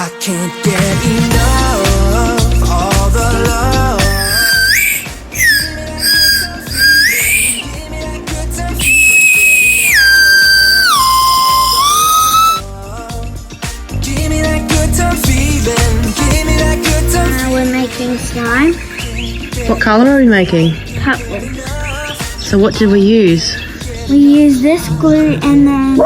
I can't get enough. All the love. We're making slime. What colour are we making? Purple. So what did we use? We use this glue and then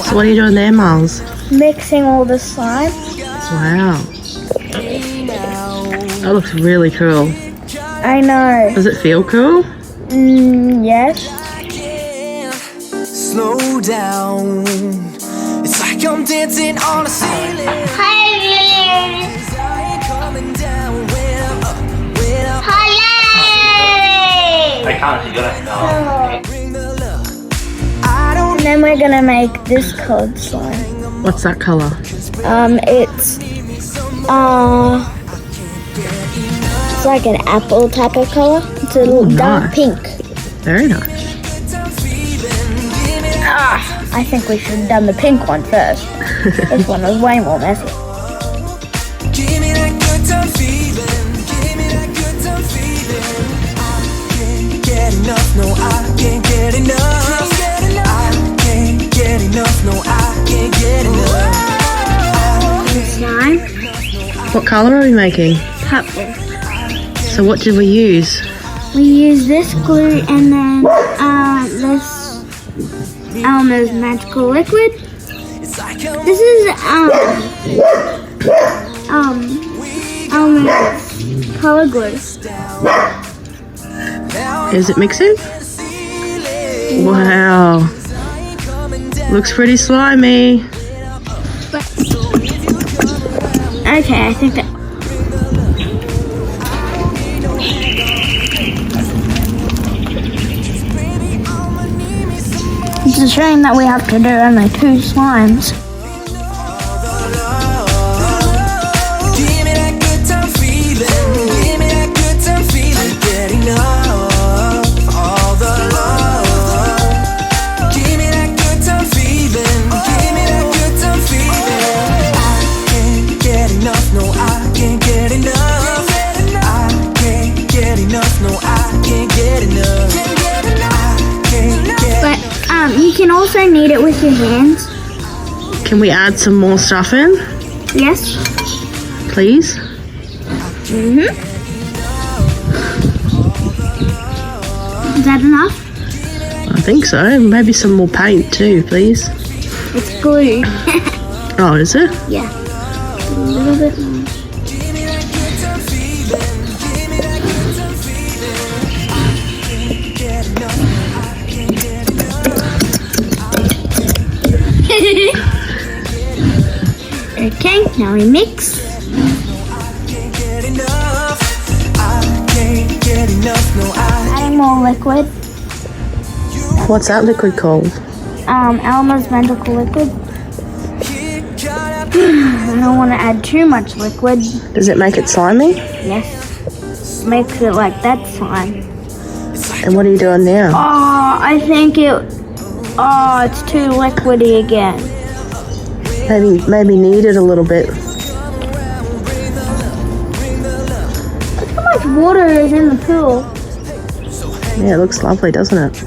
So what are you doing there, Miles? mixing all the slime. Wow. That looks really cool. I know. Does it feel cool? Yes. Slow down. It's like I'm dancing on a ceiling. Hi. I can't, you gotta And then we're gonna make this colored slime. What's that colour? It's like an apple type of color. It's a little dark nice. pink. Very nice. I think we should have done the pink one first. This one was way more messy. Give me that good time feeling. Give me that good time feeling. I can't get enough. No, I can't get enough. I can't get enough. No, I can't get enough. The slime, What colour are we making? purple. So what did we use? We use this glue and then this Elmer's magical liquid. This is Elmer's color glue. Is it mixing? Wow. Looks pretty slimy. Okay, I think that. It's a shame that we have to do only 2 slimes. Give me that good time feeling. Give me that good time feeling. Get enough. All the love. Give me that good time feeling. Give me that good time feeling. I can't get enough. No, I can't get enough. I can't get enough. No, I can't get enough. But you can also knead it with your hands. Can we add some more stuff in, Yes. please? Is that enough? I think so. Maybe some more paint too, please. It's glue. Oh, is it? Yeah. A little bit more. Okay, now we mix. Adding more liquid. What's that liquid called? Elmer's magical liquid. I don't want to add too much liquid. Does it make it slimy? Yes. Makes it like that slime. And what are you doing now? Oh, I think it's too liquidy again. Maybe knead it a little bit. Look how much water is in the pool. Yeah, it looks lovely, doesn't it?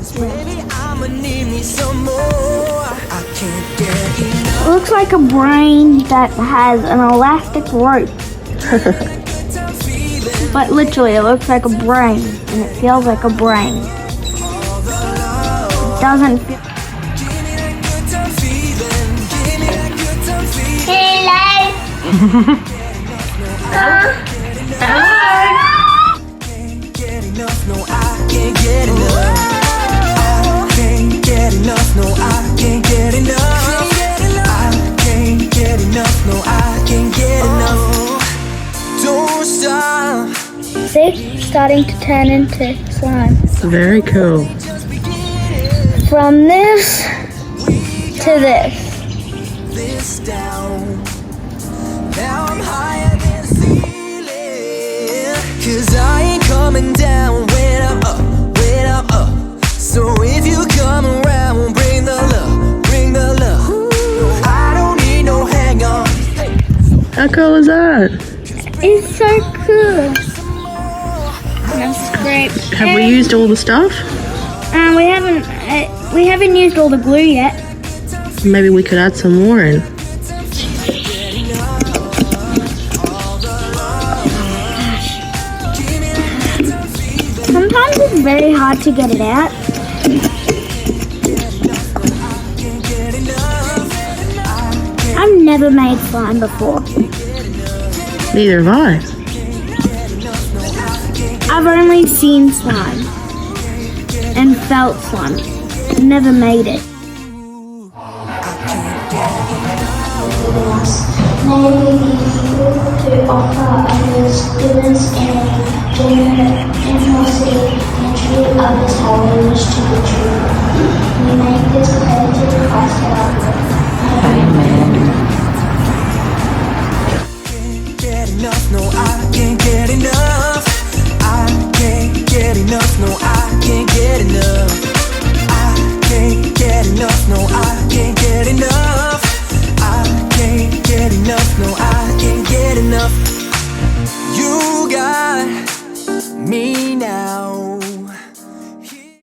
It looks like a brain that has an elastic rope. But literally, it looks like a brain, and it feels like a brain. It doesn't feel... See? Starting to turn into slime. Very cool. From this to this. Now I'm higher than ceiling. 'Cause I ain't coming down when I'm up, when I'm up. So if you come around, bring the love, bring the love. No, I don't need no hang on. How cool is that? It's so cool. That's great. Have we used all the stuff? We haven't used all the glue yet. Maybe we could add some more in. Sometimes it's very hard to get it out. I've never made slime before. Neither have I. I've only seen slime and felt slime. Never made it. May we be able to offer our students and generosity and treat others how we wish to be treated. We make this prayer to Christ our Lord. Amen. Can't get enough, no, I can't get enough. I can't get enough, no, I can't get enough. I can't get enough, no, I can't get enough. I can't get enough, no, I can't get enough. You got me